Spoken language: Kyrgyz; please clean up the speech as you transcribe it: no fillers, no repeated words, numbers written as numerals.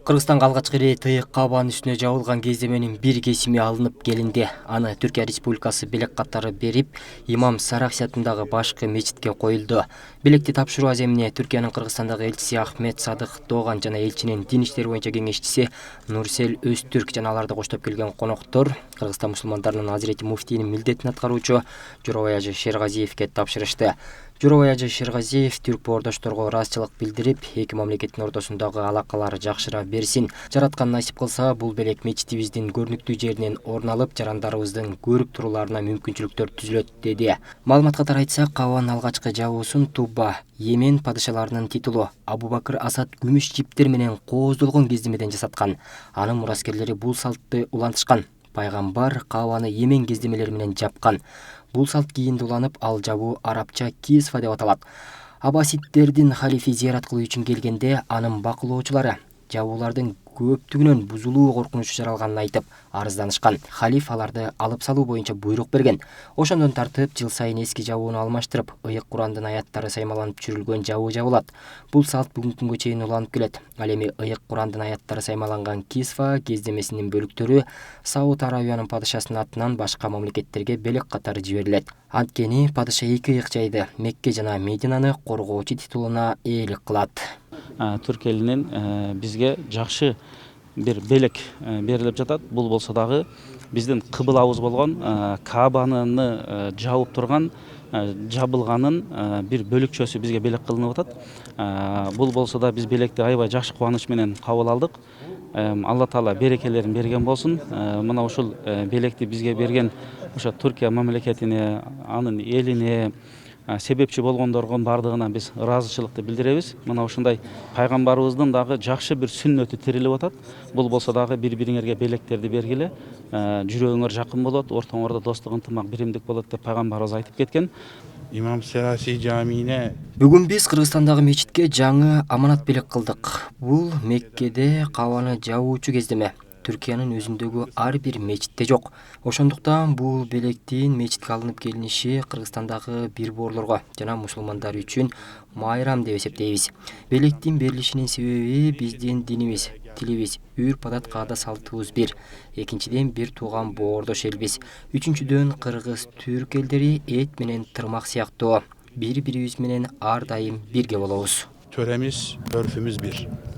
Кыргызстанга алгачкы ирет ыйык кабанын үстүнө жабылган кездеменин бир кесими алынып келинди. Аны Түркия Республикасы белек катары берип, Имам Саракси атындагы башкы мечитке коюлду. Белекти тапшыруу аземине Түркиянын Кыргызстандагы элчиси Ахмет Садык Доган жана элчинин дин иштери боюнча кеңешчиси Нурсел Өзтүрк жана аларды коштоп келген коноктор Кыргызстан мусулмандарынын Азирети муфтийинин милдетин аткаруучу Журабай Ажы Шергазиевге тапшырышты. Журабай Ажы Шергазиев түрк боордошторго ыраазычылык билдирип, эки мамлекеттин ортосундагы алакалар жакшыра берсин. Жараткан насип кылса, бул белек мечитибиздин көрүнүктүү жеринен орун алып, жарандарыбыздын көрүп турууларына мүмкүнчүлүктөр түзүлөт деди. Маалыматка тарайтсак, кабанын алгачкы жабуусун Туба, Йемен падышаларынын титулу Абу-Бакыр Асад күмүш жиптер менен кооздолгон кездемеден жасаткан. Анын мураскерлери бул салтты улантышкан. Пайгамбар кабаны Йемен кездемелери менен жапкан. Бул салт кийинде уланып, ал жабуу арабча кисфа деп аталат. Аббасиддердин халифи зыярат кылуу үчүн келгенде, анын бакылоочулары жабуулардын көптүгүнөн бузулуу коркунучу жаралганын айтып арызданышкан. Халиф аларды алып салуу боюнча буйрук берген. Ошондон тартып жыл сайын эски жабууну алмаштырып, ыйык Курандын аяттары саймаланып чүрүлгөн жабуу жабылат. Бул салт бүгүнкү күнгө чейин уланып келет. Ал эми ыйык Курандын аяттары саймаланган кисфа кездемесинин бөлүктөрү Сауд Арабиянын падышасынын атынан башка мамлекеттерге белек катары жиберилет. Анткени падыша эки ыйык жайды, Мекке жана Мединаны коргоочу титулуна ээлик кылат. Түрк элинен бизге жакшы бир белек берилип жатат. Бул болсо дагы биздин кыбылабыз болгон Каабаны жабып турган жабылганын бир бөлүкчөсү бизге белек кылынып атат. Бул болсо да биз белекти аябай жакшы кубаныч менен кабыл алдык. Алла Таала берекелерин берген болсун. Мына ушул белекти бизге берген ошо Түркия мамлекетине, анын элине, себепчи болгондорго бардыгына биз ыраазычылыкты билдиребиз. Мына ушундай пайгамбарыбыздын дагы жакшы бир сүннөтү тирилип атат. Бул болсо дагы бири-бириңерге белектерди бергиле, жүрөгүңөр жакын болот, ортоңордо достук, ынтымак, биримдик болот деп пайгамбарыбыз айтып кеткен. İmam Serasi Camii'ne Бүгүн биз Кыргызстандагы мечитке жаңы аманат белек кылдык. Бул Меккеде кабаны жабуучу кездеме. Түркиянын өзүндөгү ар бир мечитте жок. Ошондуктан бул белектин мечитке алынып келиниши Кыргызстандагы бир боорлорго жана мусулмандар үчүн майрам деп эсептейбиз. Белектин берилишинин себеби биздин динибиз, тилибиз, үрп адат каада салтыбыз бир. Экинчиден бир тууган боордош элбиз. Үчүнчүдөн кыргыз түрк элдери эт менен тырмак сыяктуу бири-бирибиз менен ар дайым бирге болобуз. töremiz, örfümüz bir.